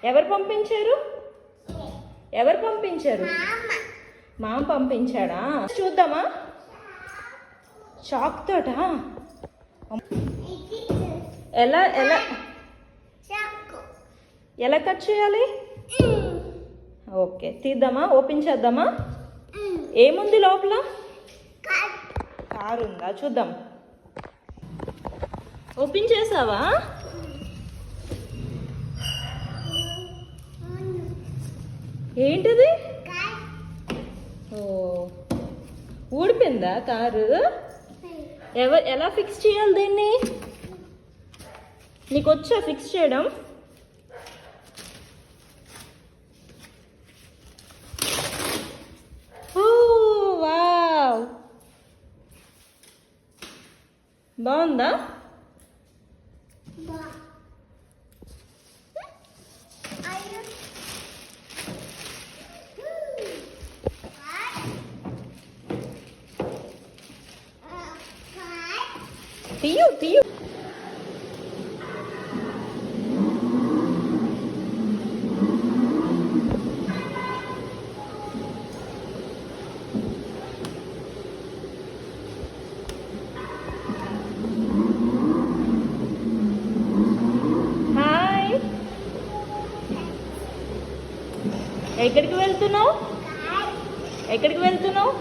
ఎవరు పంపించారు? ఎవరు పంపించారు? మామ పంపించాడా? చూద్దామా? చాక్ తోటా? ఎలా ఎలా ఎలా కట్ చేయాలి? ఓకే, తీద్దామా? ఓపెన్ చేద్దామా? ఏముంది లోపల? కారు ఉందా? చూద్దాం. ఓపెన్ చేసావా? ఏంటిది? ఓ, ఊడిపోయిందా కారు? ఎలా ఫిక్స్ చేయాలి దీన్ని? నీకు వచ్చా ఫిక్స్ చేయడం? ఓ వావ్, బాగుందా? తీయు తీయు. హాయ్, ఎక్కడికి వెళ్తున్నావు? ఎక్కడికి వెళ్తున్నావు?